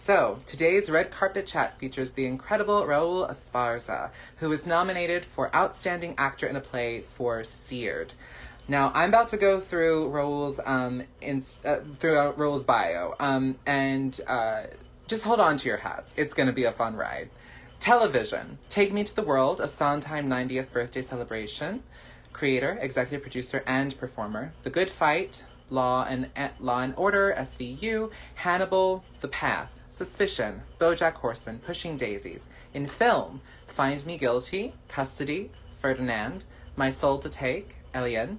So, today's red carpet chat features the incredible Raul Esparza, who is nominated for Outstanding Actor in a Play for Seared. Now, I'm about to go through Raul's bio, and just hold on to your hats. It's going to be a fun ride. Television: Take Me to the World, a Sondheim 90th birthday celebration. Creator, executive producer, and performer. The Good Fight, Law and Order, SVU, Hannibal, The Path, Suspicion, BoJack Horseman, Pushing Daisies. In film: Find Me Guilty, Custody, Ferdinand, My Soul to Take, Alien.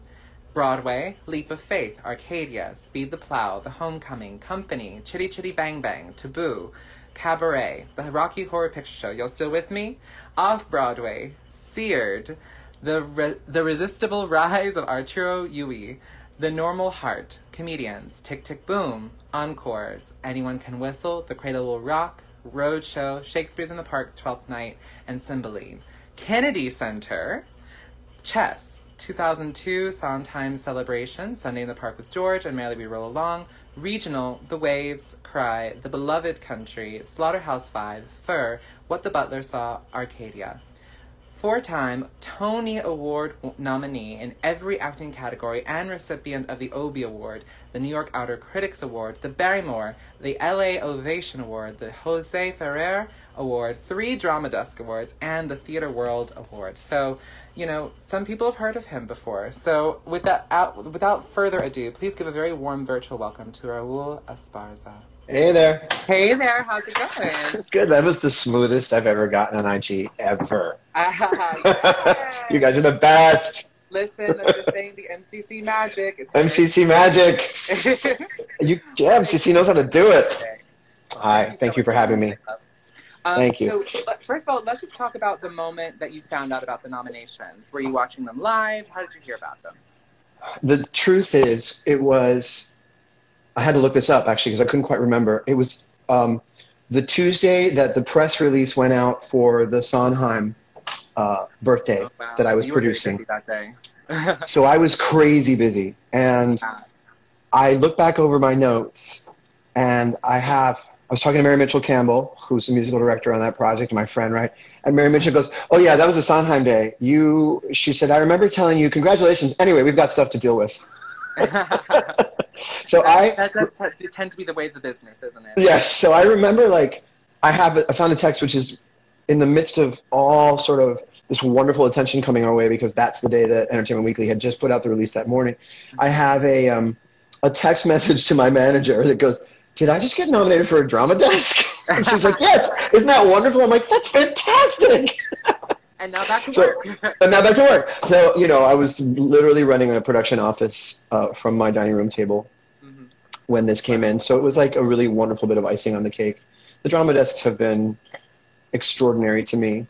Broadway: Leap of Faith, Arcadia, Speed the Plow, The Homecoming, Company, Chitty Chitty Bang Bang, Taboo, Cabaret, The Rocky Horror Picture Show. Y'all still with me? Off-Broadway: Seared, The Resistible Rise of Arturo Ui, The Normal Heart, Comedians, Tick Tick Boom, Encores, Anyone Can Whistle, The Cradle Will Rock, Roadshow, Shakespeare's in the Park, Twelfth Night, and Cymbeline. Kennedy Center: Chess, 2002 Sondheim Celebration, Sunday in the Park with George, and Merrily We Roll Along. Regional: The Waves, Cry, The Beloved Country, Slaughterhouse-Five, Fur, What the Butler Saw, Arcadia. Four-time Tony Award nominee in every acting category and recipient of the Obie Award, the New York Outer Critics Award, the Barrymore, the LA Ovation Award, the Jose Ferrer Award, 3 Drama Desk Awards, and the Theatre World Award. So, you know, some people have heard of him before. So without further ado, please give a very warm virtual welcome to Raul Esparza. Hey there. Hey there, how's it going? It's good. That was the smoothest I've ever gotten on IG, ever. You guys are the best. Listen, I'm just saying the MCC magic. It's MCC magic. MCC knows how to do it. Hi, thank you for having me. Thank you. So, first of all, let's just talk about the moment that you found out about the nominations. Were you watching them live? How did you hear about them? The truth is, I had to look this up, actually, because I couldn't quite remember. It was the Tuesday that the press release went out for the Sondheim birthday that I was producing. You were very busy that day. So I was crazy busy. And I look back over my notes, and I was talking to Mary Mitchell Campbell, who's the musical director on that project, and my friend, right? And Mary Mitchell goes, "Oh yeah, that was a Sondheim day. She said, I remember telling you, congratulations. Anyway, we've got stuff to deal with." So that does tend to be the way of the business, isn't it? Yes. So I remember, I found a text which is in the midst of all sort of this wonderful attention coming our way, because that's the day that Entertainment Weekly had just put out the release that morning. I have a text message to my manager that goes, "Did I just get nominated for a drama desk?" And she's like, "Yes, isn't that wonderful?" I'm like, "That's fantastic." And now back to work. And now back to work. So, I was literally running a production office from my dining room table when this came in. So it was like a really wonderful bit of icing on the cake. The drama desks have been extraordinary to me.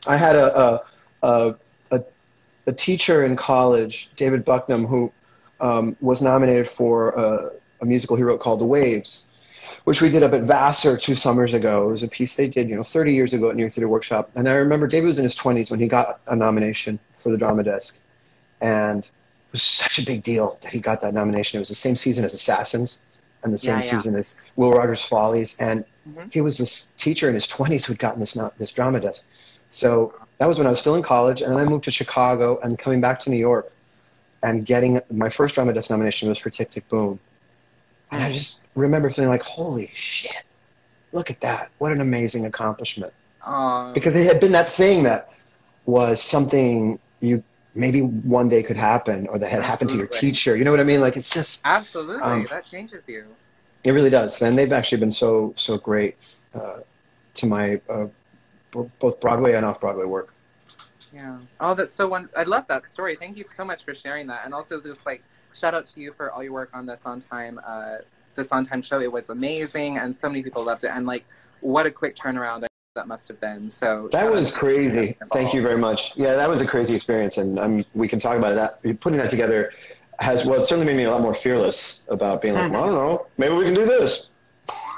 I had a teacher in college, David Bucknam, who was nominated for a musical he wrote called The Waves, which we did up at Vassar 2 summers ago. It was a piece they did, 30 years ago at New York Theatre Workshop. And I remember David was in his 20s when he got a nomination for the drama desk. And it was such a big deal that he got that nomination. It was the same season as Assassins and the same season as Will Rogers Follies. And he was this teacher in his 20s who'd gotten this drama desk. So that was when I was still in college. And then I moved to Chicago, and coming back to New York and getting my first drama desk nomination was for Tick Tick Boom. And I just remember feeling like, holy shit, look at that. What an amazing accomplishment. Because it had been that thing that was something you maybe one day could happen, or that had happened to your teacher. You know what I mean? Like, it's just... Absolutely. That changes you. It really does. And they've actually been so great to my both Broadway and off-Broadway work. Yeah. Oh, that's so I love that story. Thank you so much for sharing that. And also just shout out to you for all your work on the Sondheim show. It was amazing, and so many people loved it. And what a quick turnaround that must have been. So that was crazy. Thank you very much. Yeah, that was a crazy experience, and we can talk about that. Putting that together it certainly made me a lot more fearless about being like, well, I don't know, maybe we can do this.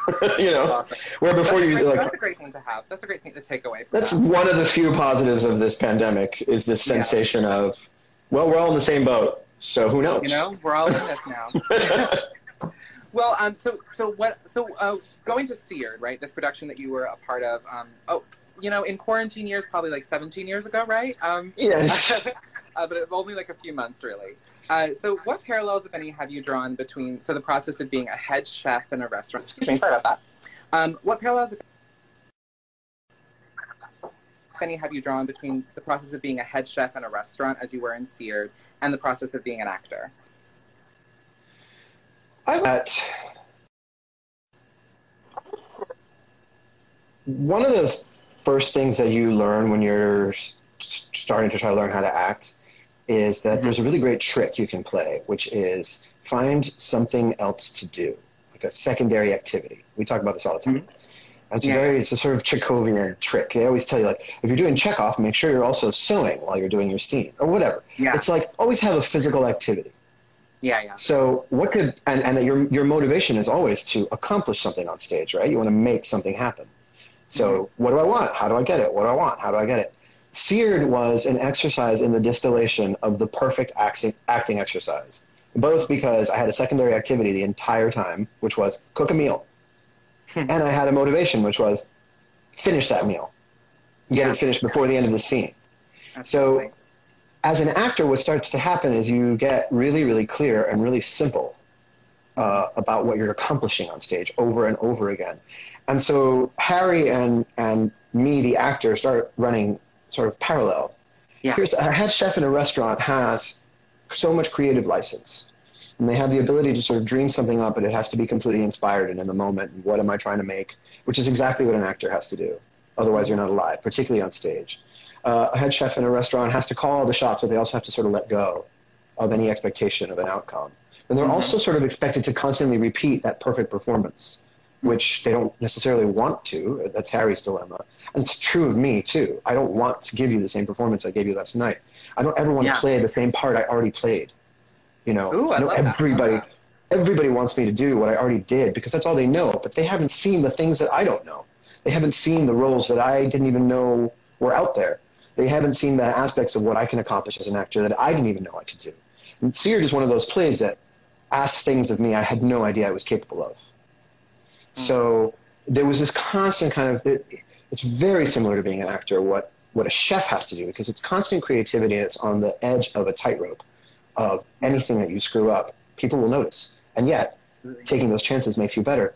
Awesome. Where before that's a great thing to have. That's a great thing to take away from That's one of the few positives of this pandemic, is this sensation of, well, we're all in the same boat. So who knows? We're all in this now. Well, going to Seared, right? This production that you were a part of. In quarantine years, probably like 17 years ago, right? Yes. But only like a few months, really. So what parallels, if any, have you drawn between the process of being a head chef in a restaurant? Excuse me, sorry about that. What parallels, if any, have you drawn between the process of being a head chef in a restaurant, as you were in Seared, and the process of being an actor? One of the first things that you learn when you're starting to try to learn how to act is that there's a really great trick you can play, which is find something else to do, like a secondary activity. We talk about this all the time. It's a sort of Chekhovian trick. They always tell you, like, if you're doing Chekhov, make sure you're also sewing while you're doing your scene, or whatever. Yeah. It's like, always have a physical activity. Yeah. So what could, and that your motivation is always to accomplish something on stage, right? You want to make something happen. So what do I want? How do I get it? What do I want? How do I get it? Seared was an exercise in the distillation of the perfect acting exercise, both because I had a secondary activity the entire time, which was cook a meal. And I had a motivation, which was finish that meal, get it finished before the end of the scene. Absolutely. So as an actor, what starts to happen is you get really, really clear and really simple about what you're accomplishing on stage over and over again. And so Harry and me, the actor, start running sort of parallel. Yeah. Here's a head chef in a restaurant has so much creative license. And they have the ability to sort of dream something up, but it has to be completely inspired and in the moment. And what am I trying to make? Which is exactly what an actor has to do. Otherwise, you're not alive, particularly on stage. A head chef in a restaurant has to call all the shots, but they also have to sort of let go of any expectation of an outcome. And they're also sort of expected to constantly repeat that perfect performance, which they don't necessarily want to. That's Harry's dilemma. And it's true of me, too. I don't want to give you the same performance I gave you last night. I don't ever want to play the same part I already played. You know, Ooh, everybody wants me to do what I already did because that's all they know, but they haven't seen the things that I don't know. They haven't seen the roles that I didn't even know were out there. They haven't seen the aspects of what I can accomplish as an actor that I didn't even know I could do. And Seared is one of those plays that asks things of me I had no idea I was capable of. So there was this constant kind of, it's very similar to being an actor, what a chef has to do, because it's constant creativity and it's on the edge of a tightrope of anything that you screw up, people will notice. And yet, taking those chances makes you better.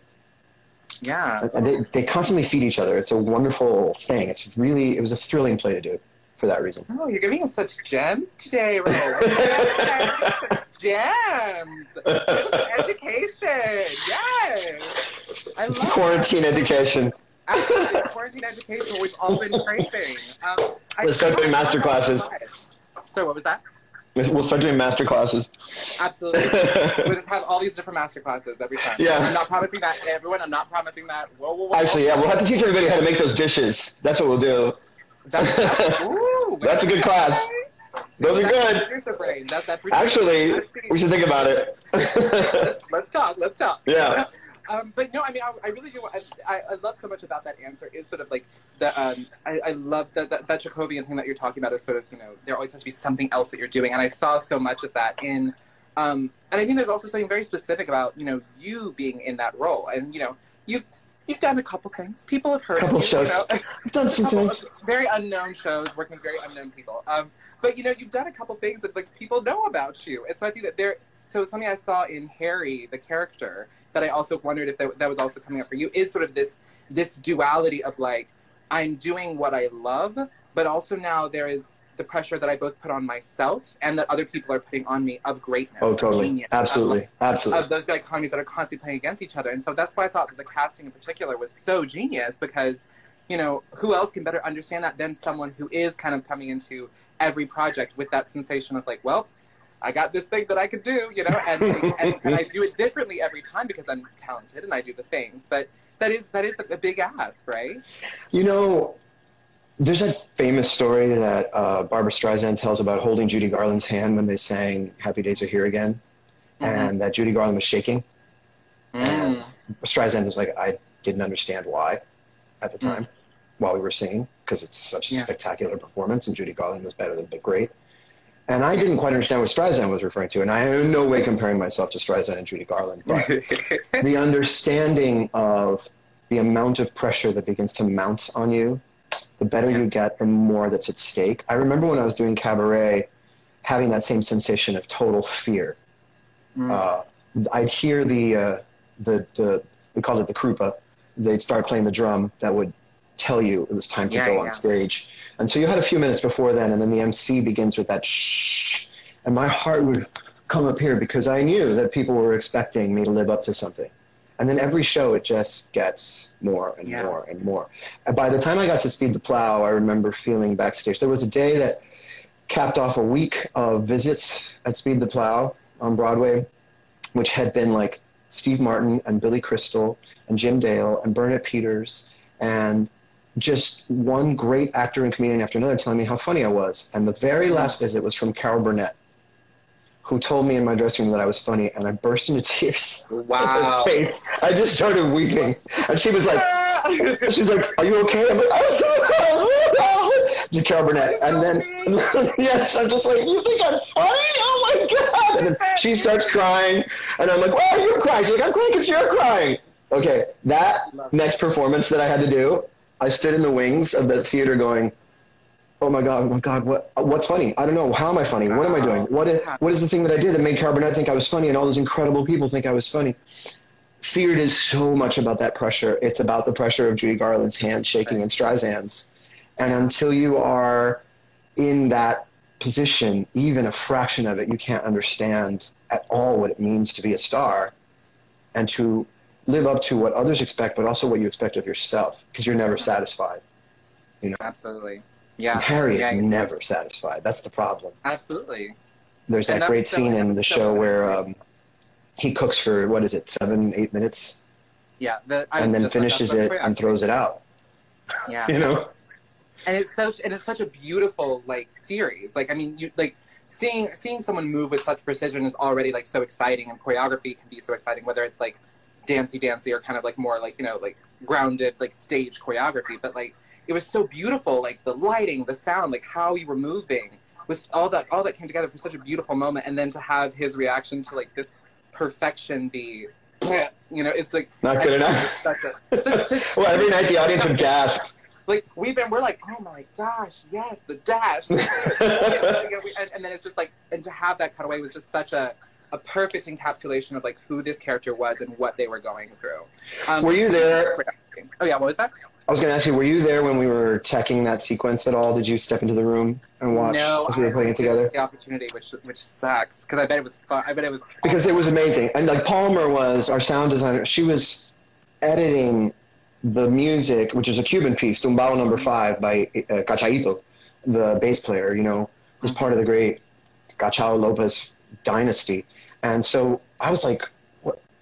Yeah. And they constantly feed each other. It's a wonderful thing. It was a thrilling play to do for that reason. Oh, you're giving us such gems today, Ro. Such gems. Education. Yes. I love quarantine education. Absolutely. Quarantine education we've all been craving. Let's start doing master classes. Sorry, what was that? We'll start doing master classes. Absolutely. We'll just have all these different master classes every time. Yeah. I'm not promising that, everyone. I'm not promising that. Whoa. Actually, yeah, we'll have to teach everybody how to make those dishes. That's what we'll do. That's a good class. Those are good. Actually, we should think about it. Let's talk. Yeah. But no, I mean, I really do. I love so much about that answer is sort of like the. I love that Chekhovian thing that you're talking about is sort of, you know, there always has to be something else that you're doing, and I saw so much of that in. And I think there's also something very specific about, you know, you being in that role, and you know, you've done a couple things. People have heard of you. Shows. You know? I've done some things. Very unknown shows, working with very unknown people. But you know, you've done a couple things that like people know about you, and so I think that so something I saw in Harry, the character, that I also wondered if that was also coming up for you, is sort of this duality of like, I'm doing what I love, but also now there is the pressure that I both put on myself and that other people are putting on me of greatness. Oh, totally. Genius, absolutely. Of those dichotomies that are constantly playing against each other. And so that's why I thought that the casting in particular was so genius, because, you know, who else can better understand that than someone who is kind of coming into every project with that sensation of like, well, I got this thing that I could do, you know, and I do it differently every time because I'm talented and I do the things. But that is a big ask, right? You know, there's a famous story that Barbra Streisand tells about holding Judy Garland's hand when they sang Happy Days Are Here Again, and that Judy Garland was shaking. And Streisand was like, I didn't understand why at the time while we were singing, because it's such a spectacular performance, and Judy Garland was better than but great. And I didn't quite understand what Streisand was referring to, and I am in no way comparing myself to Streisand and Judy Garland, but the understanding of the amount of pressure that begins to mount on you, the better you get, the more that's at stake. I remember when I was doing cabaret, having that same sensation of total fear. I'd hear the we called it the krupa. They'd start playing the drum that would tell you it was time to go on stage. And so you had a few minutes before then, and then the MC begins with that shh, and my heart would come up here because I knew that people were expecting me to live up to something. And then every show, it just gets more and more and more. And by the time I got to Speed the Plow, I remember feeling backstage. There was a day that capped off a week of visits at Speed the Plow on Broadway, which had been like Steve Martin and Billy Crystal and Jim Dale and Burnett Peters and just one great actor and comedian after another telling me how funny I was. And the very last visit was from Carol Burnett, who told me in my dressing room that I was funny, and I burst into tears. Wow. In her face. I just started weeping. And she was like, are you okay? I'm like, I'm so cold. To Carol Burnett. And then, yes, I'm just like, you think I'm funny? Oh my God. And then she starts crying, and I'm like, why are you crying? She's like, I'm crying because you're crying. Okay, that next performance that I had to do, I stood in the wings of the theater going, oh my God, what's funny? I don't know. How am I funny? What am I doing? What is the thing that I did that made Carol Burnett think I was funny and all those incredible people think I was funny? Theater is so much about that pressure. It's about the pressure of Judy Garland's hand shaking and Streisand's. And until you are in that position, even a fraction of it, you can't understand at all what it means to be a star and to live up to what others expect, but also what you expect of yourself, because you're never satisfied. You know? Absolutely. Yeah. And Harry is never satisfied. That's the problem. Absolutely. There's that great scene in the show where he cooks for, 7-8 minutes? Yeah. And then finishes it and throws it out. Yeah. You know? And it's such a beautiful series. I mean, you seeing someone move with such precision is already so exciting, and choreography can be so exciting, whether it's dancey or kind of more grounded stage choreography. But it was so beautiful, the lighting, the sound, how you were moving, was all that came together for such a beautiful moment. And then to have his reaction to this perfection be, it's not good enough. Well, every night the audience would gasp. We're oh my gosh, yes, the dash. And then it's just and to have that cutaway was just such a perfect encapsulation of who this character was and what they were going through. Were you there? Oh yeah, what was that? I was going to ask you, were you there when we were teching that sequence at all? Did you step into the room and watch as we were putting it together? The opportunity, which sucks, because I bet it was fun. I bet it was awesome. Because it was amazing. And Palmer was our sound designer. She was editing the music, which is a Cuban piece, Tumbao No. 5 by Cachaito, the bass player, was part of the great Cachao Lopez dynasty. And so I was like,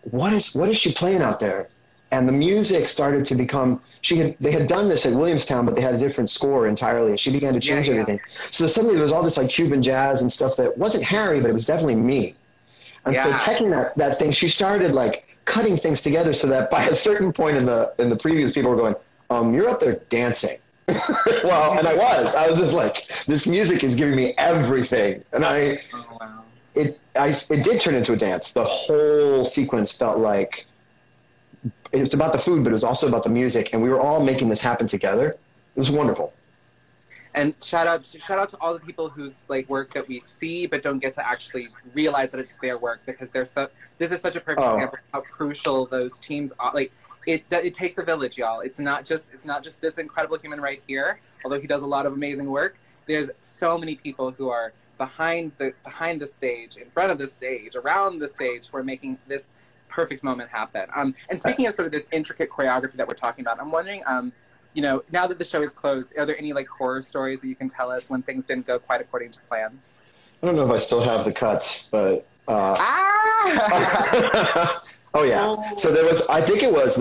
what is she playing out there? And the music started to become, they had done this at Williamstown, but they had a different score entirely, and she began to change everything. So suddenly there was all this Cuban jazz and stuff that wasn't Harry, but it was definitely me. And so teching that thing, she started cutting things together so that by a certain point in the previews, people were going, you're up there dancing. Well, and I was just this music is giving me everything. And it did turn into a dance. The whole sequence felt like it's about the food, but it was also about the music, and we were all making this happen together. It was wonderful. And shout out to all the people whose work that we see but don't get to actually realize that it's their work, because this is such a perfect example of how crucial those teams are. It takes a village, y'all. It's not just this incredible human right here, although he does a lot of amazing work. There's so many people who are behind the stage, in front of the stage, around the stage, who are making this perfect moment happen. And speaking of sort of this intricate choreography that we're talking about, I'm wondering, now that the show is closed, are there any horror stories that you can tell us when things didn't go quite according to plan? I don't know if I still have the cuts, but oh yeah. So there was, I think it was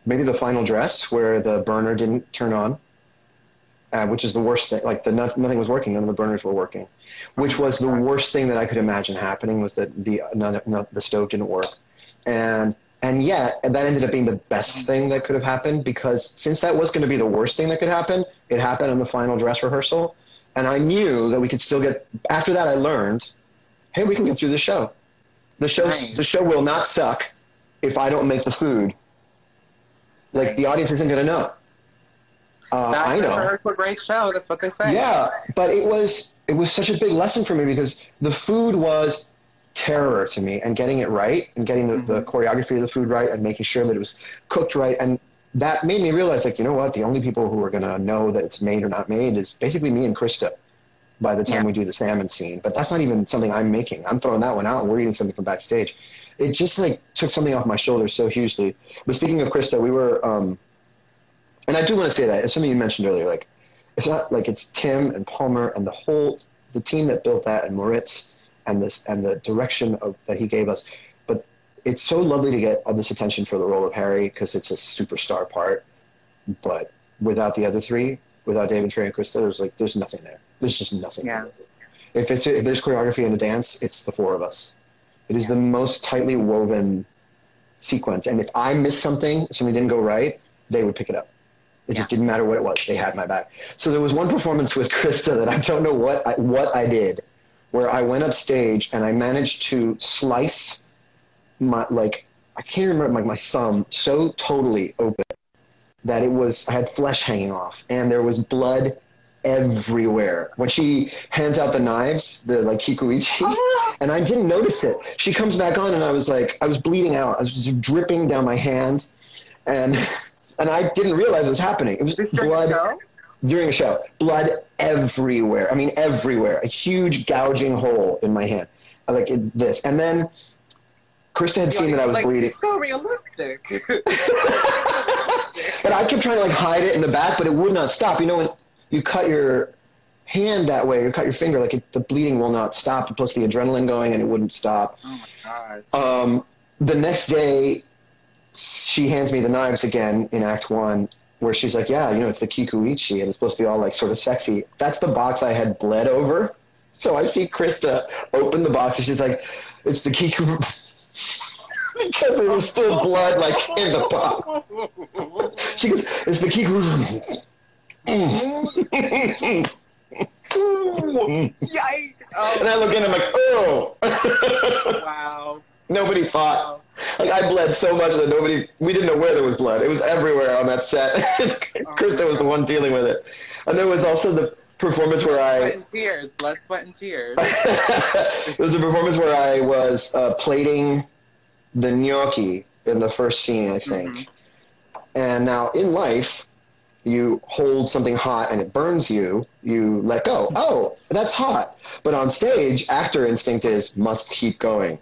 maybe the final dress where the burner didn't turn on. Which is the worst thing. Nothing was working. None of the burners were working, which was the worst thing that I could imagine happening, was that the stove didn't work. And And yet, that ended up being the best thing that could have happened, because since that was going to be the worst thing that could happen, it happened in the final dress rehearsal. And I knew that we could still get, after that I learned, hey, we can get through the show. The show will not suck if I don't make the food. Like, the audience isn't going to know. I know. It's a great show. That's what they say. Yeah, but it was such a big lesson for me, because the food was terror to me, and getting it right, and getting the choreography of the food right, and making sure that it was cooked right. And that made me realize, like, you know what? The only people who are going to know that it's made or not made is basically me and Krista by the time we do the salmon scene. But that's not even something I'm making. I'm throwing that one out, and we're eating something from backstage. It just, like, took something off my shoulders so hugely. But speaking of Krista, we were, and I do want to say that, it's something you mentioned earlier, like, it's not like it's Tim and Palmer and the team that built that, and Moritz, and the direction that he gave us. But it's so lovely to get all this attention for the role of Harry, because it's a superstar part. But without the other three, without David, Trey, and Krista, there's nothing there. There's just nothing there. If there's choreography and a dance, it's the four of us. It is the most tightly woven sequence. And if I missed something didn't go right, they would pick it up. It just didn't matter what it was. They had my back. So there was one performance with Krista that I don't know what I did, where I went upstage and I managed to slice I can't remember, my thumb so totally open that I had flesh hanging off, and there was blood everywhere. When she hands out the knives, the kikuichi, and I didn't notice it. She comes back on, and I was bleeding out. I was just dripping down my hand, and I didn't realize it was happening. It was blood during a show. Blood everywhere. I mean, everywhere. A huge gouging hole in my hand, this. And then Krista had seen that I was bleeding. It's so realistic. But I kept trying to hide it in the back, but it would not stop. You know, when you cut your hand that way, you cut your finger, the bleeding will not stop. Plus the adrenaline going, and it wouldn't stop. Oh my gosh. The next day, she hands me the knives again in Act 1, where she's like, yeah, it's the kikuichi, and it's supposed to be all sort of sexy. That's the box I had bled over. So I see Krista open the box, and she's like, it's the kiku, because there was still blood in the box. She goes, it's the kiku. Yikes. Oh. And I look in, I'm like, oh. Wow. Nobody thought. I bled so much that we didn't know where there was blood. It was everywhere on that set. Krista was the one dealing with it. And there was also the performance where blood, sweat, and tears. There was a performance where I was plating the gnocchi in the first scene, I think. Mm-hmm. And now in life, you hold something hot and it burns you, you let go. Oh, that's hot. But on stage, actor instinct is must keep going.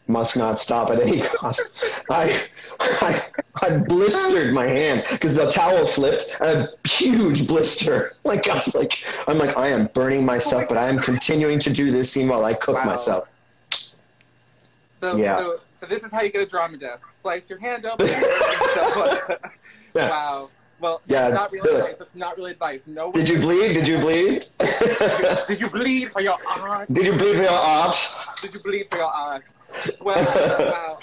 Must not stop at any cost. I blistered my hand because the towel slipped, and a huge blister. I'm like, I am burning myself, but I am continuing to do this scene while I cook myself. So this is how you get a drama desk. Slice your hand open. Wow. Well, that's not really advice. That's not really advice. No. Did you bleed? Did you bleed? Did you bleed for your art? Did you bleed for your art? Did you bleed for your art? Well, wow.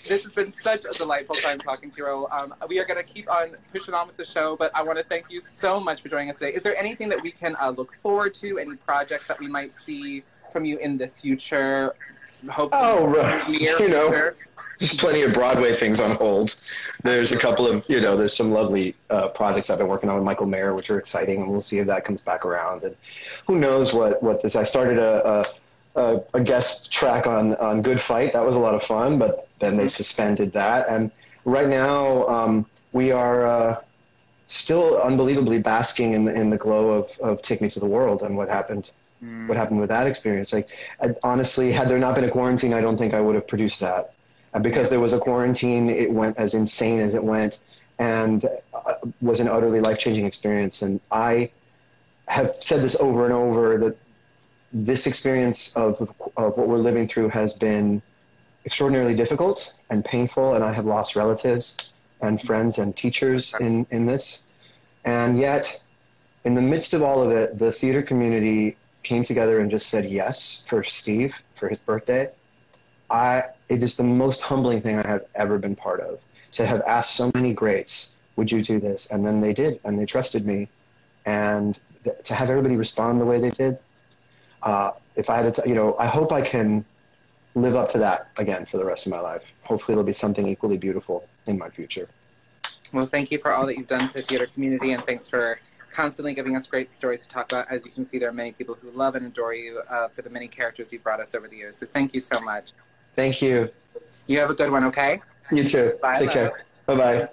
This has been such a delightful time talking to you. We are going to keep on pushing on with the show, but I want to thank you so much for joining us today. Is there anything that we can look forward to? Any projects that we might see from you in the future? Hopefully, there's plenty of Broadway things on hold. There's a couple of, there's some lovely projects I've been working on with Michael Mayer, which are exciting, and we'll see if that comes back around. And who knows what this, I started a guest track on Good Fight. That was a lot of fun, but then they suspended that. And right now we are still unbelievably basking in the glow of Take Me to the World and what happened. What happened with that experience. Honestly, had there not been a quarantine, I don't think I would have produced that. And because there was a quarantine, it went as insane as it went, and was an utterly life-changing experience. And I have said this over and over, that this experience of what we're living through has been extraordinarily difficult and painful, and I have lost relatives and friends and teachers in this. And yet, in the midst of all of it, the theater community came together and just said yes for Steve, for his birthday. it is the most humbling thing I have ever been part of, to have asked so many greats, would you do this? And then they did, and they trusted me. And to have everybody respond the way they did, if I had to, I hope I can live up to that again for the rest of my life. Hopefully it'll be something equally beautiful in my future. Well, thank you for all that you've done for the theater community, and thanks for constantly giving us great stories to talk about. As you can see, there are many people who love and adore you for the many characters you've brought us over the years. So thank you so much. Thank you. You have a good one, okay? You too. Bye. Take care. Bye-bye.